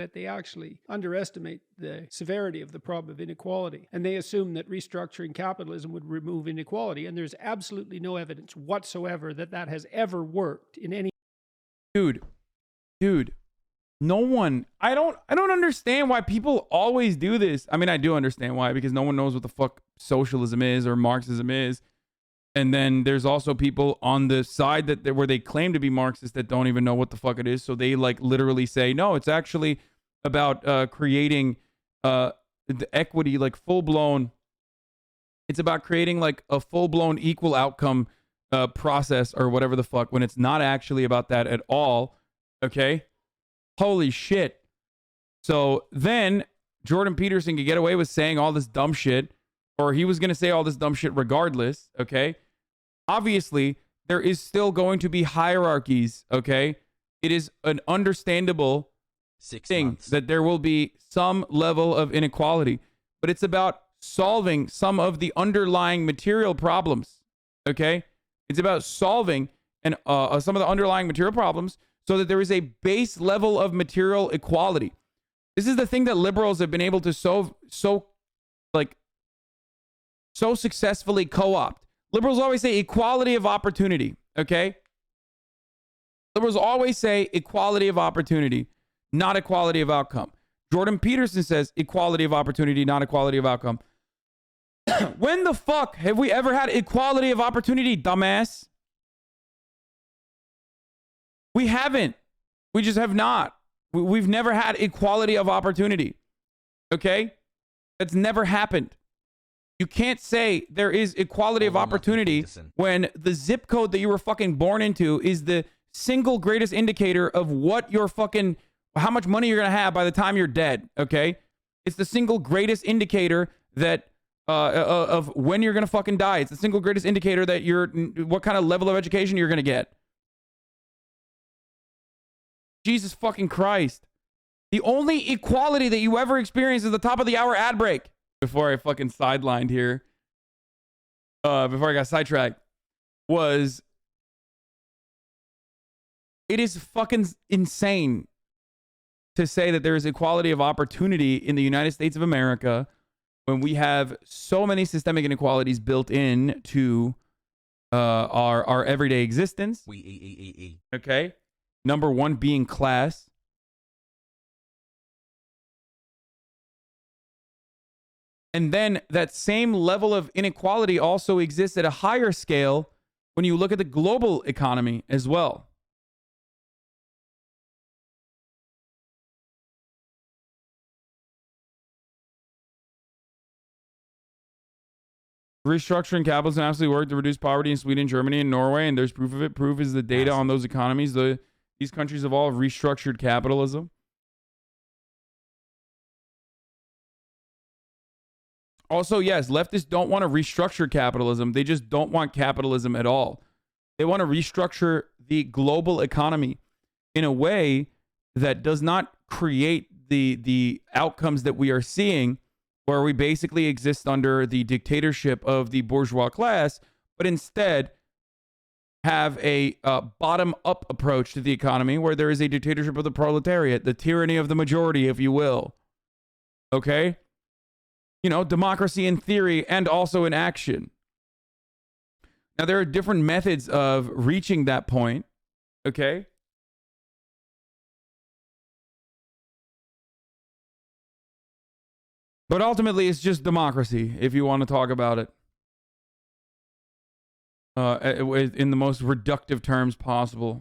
that they actually underestimate the severity of the problem of inequality. And they assume that restructuring capitalism would remove inequality. And there's absolutely no evidence whatsoever that that has ever worked in any. Dude, no one, I don't understand why people always do this. I mean, I do understand why, because no one knows what the fuck socialism is or Marxism is. And then there's also people on the side that where they claim to be Marxist that don't even know what the fuck it is. So they like literally say, no, it's actually about creating the equity, like full-blown. It's about creating like a full-blown equal outcome process or whatever the fuck, when it's not actually about that at all. Okay? Holy shit. So then Jordan Peterson could get away with saying all this dumb shit, or he was going to say all this dumb shit regardless. Okay? Obviously, there is still going to be hierarchies. Okay? It is an understandable thing that there will be some level of inequality, but it's about solving some of the underlying material problems. Okay? It's about solving some of the underlying material problems so that there is a base level of material equality. This is the thing that liberals have been able to so successfully co-opt. Liberals always say equality of opportunity. Okay? Liberals always say equality of opportunity, not equality of outcome. Jordan Peterson says equality of opportunity, not equality of outcome. When the fuck have we ever had equality of opportunity, dumbass? We haven't. We just have not. We've never had equality of opportunity. Okay? That's never happened. You can't say there is equality of opportunity when the zip code that you were fucking born into is the single greatest indicator of what your fucking, how much money you're going to have by the time you're dead. Okay? It's the single greatest indicator that of when you're going to fucking die. It's the single greatest indicator that what kind of level of education you're going to get. Jesus fucking Christ. The only equality that you ever experience is the top of the hour ad break. Before I fucking sidelined here, before I got sidetracked, was it is fucking insane to say that there is equality of opportunity in the United States of America when we have so many systemic inequalities built in to our everyday existence. Okay? Number one being class. And then that same level of inequality also exists at a higher scale when you look at the global economy as well. Restructuring capitalism absolutely worked to reduce poverty in Sweden, Germany, and Norway, and there's proof of it. Proof is the data on those economies. These countries have all restructured capitalism. Also, yes, leftists don't want to restructure capitalism. They just don't want capitalism at all. They want to restructure the global economy in a way that does not create the outcomes that we are seeing, where we basically exist under the dictatorship of the bourgeois class, but instead have a bottom-up approach to the economy where there is a dictatorship of the proletariat, the tyranny of the majority, if you will. Okay? You know, democracy in theory and also in action. Now, there are different methods of reaching that point. Okay? But ultimately, it's just democracy, if you want to talk about it. In the most reductive terms possible.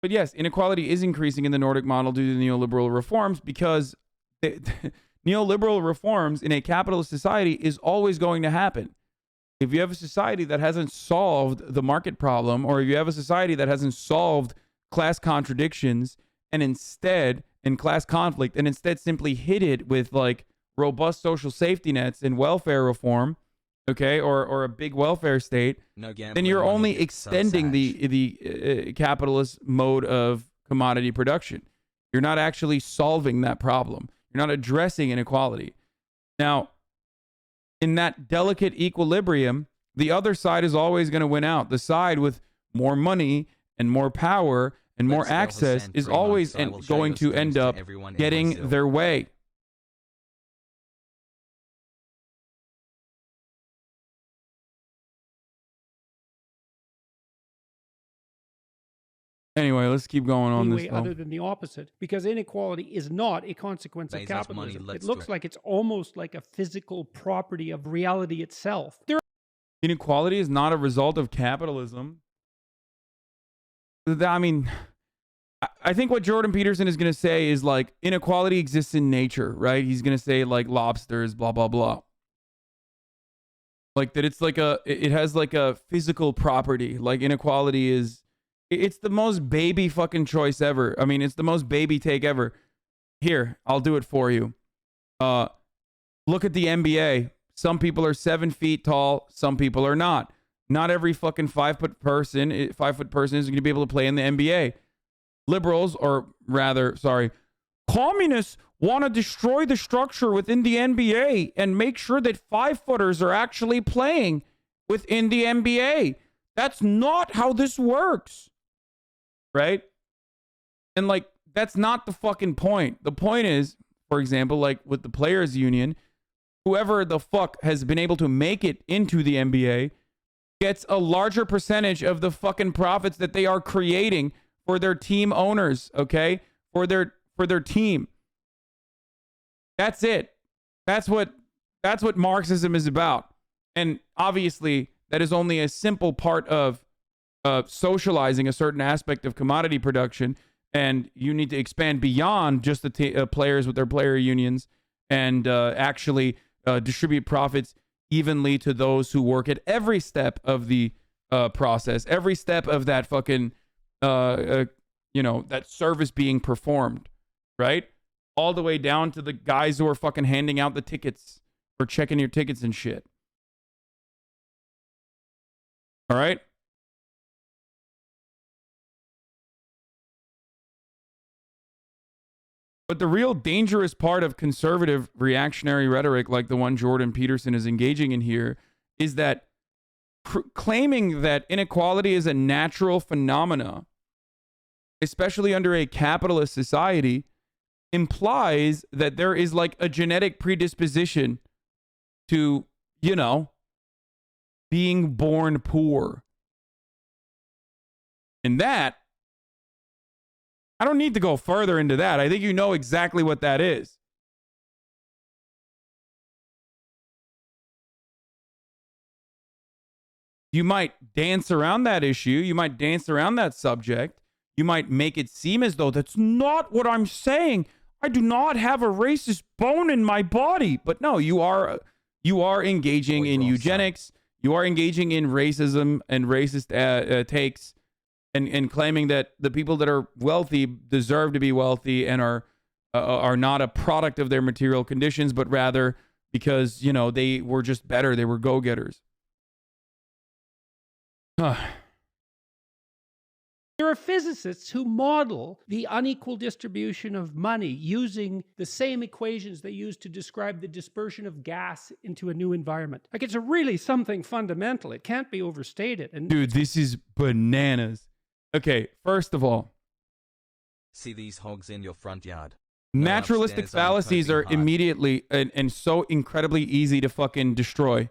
But yes, inequality is increasing in the Nordic model due to neoliberal reforms, because neoliberal reforms in a capitalist society is always going to happen. If you have a society that hasn't solved the market problem, or if you have a society that hasn't solved class contradictions and class conflict, and instead simply hit it with like robust social safety nets and welfare reform, okay, or a big welfare state, then you're only extending the capitalist mode of commodity production. You're not actually solving that problem. You're not addressing inequality. Now, in that delicate equilibrium, the other side is always going to win out. The side with more money and more power and more access is always going to end up getting their way. Anyway, let's keep going on this. Other than the opposite, because inequality is not a consequence of capitalism. It looks like it's almost like a physical property of reality itself. Inequality is not a result of capitalism. I mean, I think what Jordan Peterson is going to say is like inequality exists in nature, right? He's going to say like lobsters, blah, blah, blah. Like that it's like it has like a physical property. Like inequality is, it's the most baby fucking choice ever. I mean, it's the most baby take ever. Here, I'll do it for you. Look at the NBA. Some people are 7 feet tall. Some people are not. Not every fucking 5 foot person is going to be able to play in the NBA. Liberals, or rather, sorry, communists want to destroy the structure within the NBA and make sure that 5-footers are actually playing within the NBA. That's not how this works. Right? And like, that's not the fucking point. The point is, for example, like with the players union, whoever the fuck has been able to make it into the NBA gets a larger percentage of the fucking profits that they are creating for their team owners, okay? For their team. That's it. That's what Marxism is about. And obviously, that is only a simple part of socializing a certain aspect of commodity production, and you need to expand beyond just the players with their player unions and actually distribute profits evenly to those who work at every step of the process, every step of that fucking that service being performed, right? All the way down to the guys who are fucking handing out the tickets or checking your tickets and shit. All right? But the real dangerous part of conservative reactionary rhetoric, like the one Jordan Peterson is engaging in here, is that claiming that inequality is a natural phenomena, especially under a capitalist society, implies that there is like a genetic predisposition to, being born poor. And that, I don't need to go further into that. I think you know exactly what that is. You might dance around that issue. You might dance around that subject. You might make it seem as though that's not what I'm saying. I do not have a racist bone in my body. But no, you are engaging in eugenics. You are engaging in racism and racist takes. And claiming that the people that are wealthy deserve to be wealthy and are not a product of their material conditions, but rather because, they were just better. They were go-getters. There are physicists who model the unequal distribution of money using the same equations they use to describe the dispersion of gas into a new environment. Like, it's really something fundamental. It can't be overstated. And dude, this is bananas. Okay, first of all, see these hogs in your front yard. Naturalistic fallacies are immediately and so incredibly easy to fucking destroy.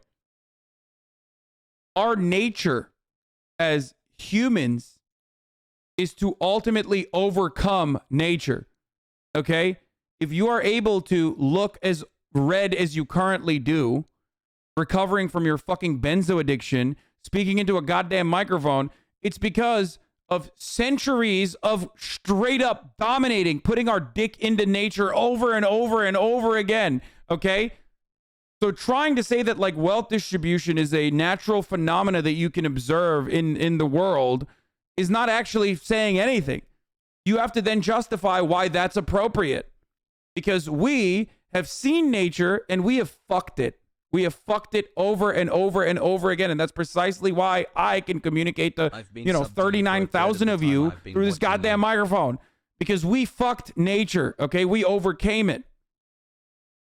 Our nature as humans is to ultimately overcome nature. Okay? If you are able to look as red as you currently do, recovering from your fucking benzo addiction, speaking into a goddamn microphone, it's because of centuries of straight up dominating, putting our dick into nature over and over and over again. Okay? So trying to say that like wealth distribution is a natural phenomena that you can observe in the world is not actually saying anything. You have to then justify why that's appropriate. Because we have seen nature and we have fucked it. We have fucked it over and over and over again. And that's precisely why I can communicate to, 39,000 of you through this goddamn microphone. Because we fucked nature, okay? We overcame it.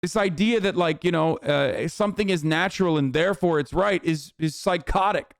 This idea that like, something is natural and therefore it's right is psychotic.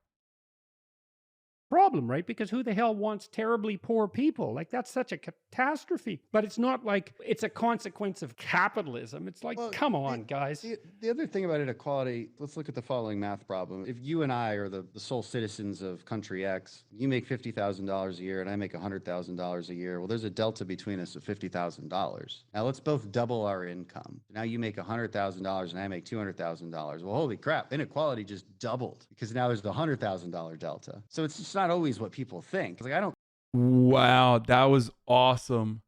Problem, right? Because who the hell wants terribly poor people? Like, that's such a catastrophe. But it's not like it's a consequence of capitalism. It's like, come on, guys. The other thing about inequality, let's look at the following math problem. If you and I are the sole citizens of country X, you make $50,000 a year and I make $100,000 a year. Well, there's a delta between us of $50,000. Now let's both double our income. Now you make $100,000 and I make $200,000. Well, holy crap, inequality just doubled because now there's the $100,000 delta. So it's just not always what people think. Like, I don't. Wow, that was awesome.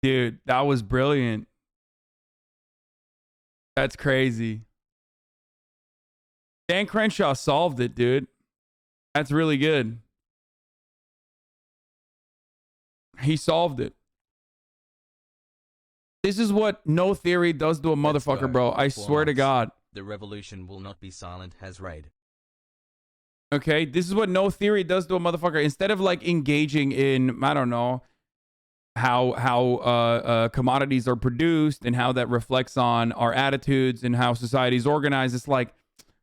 Dude, that was brilliant. That's crazy. Dan Crenshaw solved it, dude. That's really good. He solved it. This is what no theory does to a motherfucker, bro. I swear to God. The revolution will not be silent, Hasraid. Okay, this is what no theory does to a motherfucker. Instead of like engaging in, I don't know, how commodities are produced and how that reflects on our attitudes and how society's organized, it's like,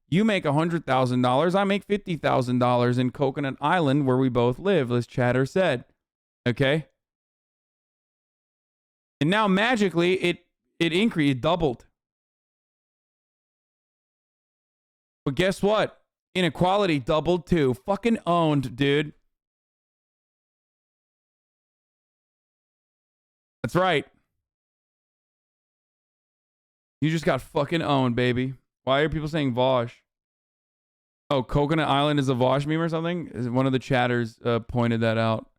you make $100,000, I make $50,000 in Coconut Island where we both live, as Chatter said. Okay? And now magically it increased, it doubled. But guess what? Inequality doubled too. Fucking owned, dude. That's right. You just got fucking owned, baby. Why are people saying Vosh? Oh, Coconut Island is a Vosh meme or something? One of the chatters pointed that out.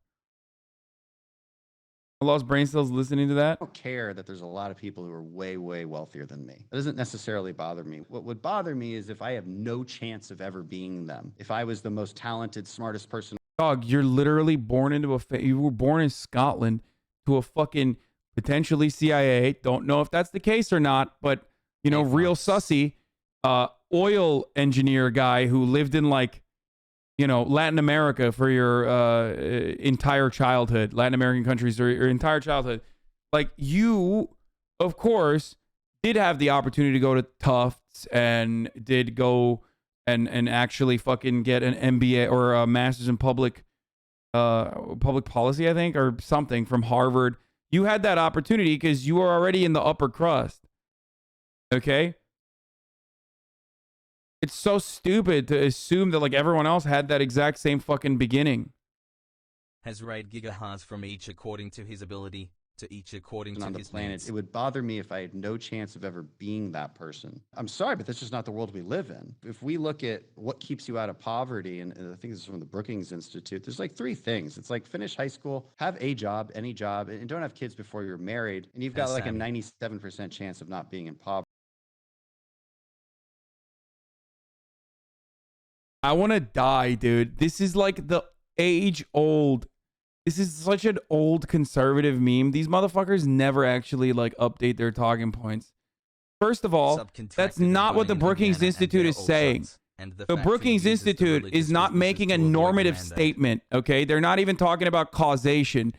I lost brain cells listening to that. I don't care that there's a lot of people who are way, way wealthier than me. That doesn't necessarily bother me. What would bother me is if I have no chance of ever being them. If I was the most talented, smartest person. Dog, you're literally born into you were born in Scotland to a fucking potentially CIA. Don't know if that's the case or not, but real sussy oil engineer guy who lived in like, Latin America for your entire childhood, Latin American countries or your entire childhood. Like, you, of course, did have the opportunity to go to Tufts and did go and actually fucking get an MBA or a master's in public policy, I think, or something from Harvard. You had that opportunity because you were already in the upper crust. Okay? It's so stupid to assume that like everyone else had that exact same fucking beginning. Hasraid gigahas from each according to his ability, to each according to his planet. needs. It would bother me if I had no chance of ever being that person. I'm sorry, but that's just not the world we live in. If we look at what keeps you out of poverty, and I think this is from the Brookings Institute, there's like 3 things. It's like finish high school, have a job, any job, and don't have kids before you're married, and you've got like a 97% chance of not being in poverty. I want to die, dude. This is like the age-old. This is such an old conservative meme. These motherfuckers never actually like update their talking points. First of all, that's not what the Brookings Institute is saying. The Brookings Institute is not making a normative statement, okay? They're not even talking about causation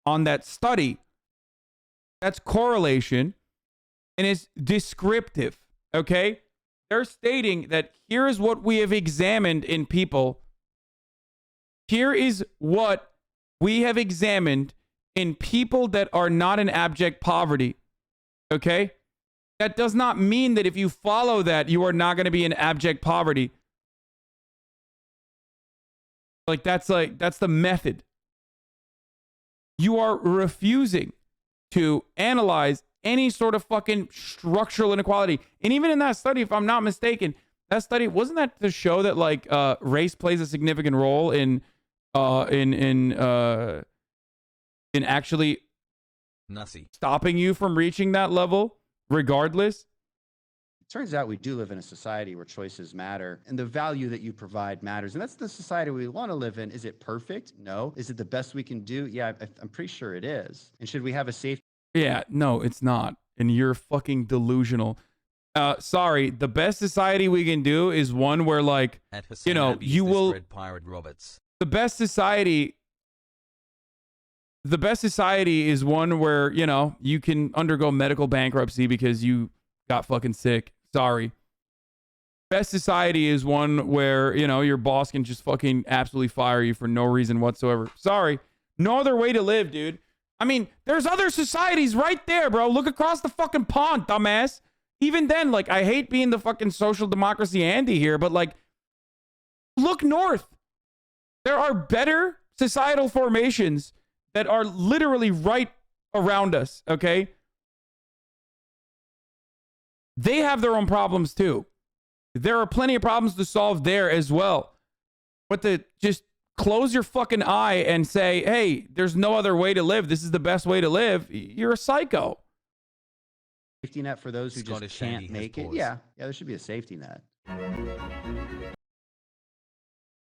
on that study. That's correlation, and it's descriptive, okay? They're stating that here is what we have examined in people. Here is what we have examined in people that are not in abject poverty. Okay? That does not mean that if you follow that, you are not going to be in abject poverty. That's the method. You are refusing to analyze any sort of fucking structural inequality. And even in that study, if I'm not mistaken, that study, wasn't that to show that like race plays a significant role in actually stopping you from reaching that level regardless? It turns out we do live in a society where choices matter and the value that you provide matters. And that's the society we want to live in. Is it perfect? No. Is it the best we can do? Yeah, I'm pretty sure it is. And should we have a safe? Yeah, no, it's not. And you're fucking delusional. Sorry, the best society we can do is one where like, you will, Pirate Roberts. the best society the best society is one where, you know, you can undergo medical bankruptcy because you got fucking sick. Sorry. Best society is one where, you know, your boss can just fucking absolutely fire you for no reason whatsoever. Sorry. No other way to live, dude. I mean, there's other societies right there, bro. Look across the fucking pond, dumbass. Even then, like, I hate being the fucking social democracy Andy here, but like, look north. There are better societal formations that are literally right around us, okay? They have their own problems too. There are plenty of problems to solve there as well. But to just close your fucking eye and say, hey, there's no other way to live, this is the best way to live, you're a psycho. Safety net for those who Scottish just can't Andy has make it. paused. Yeah, there should be a safety net.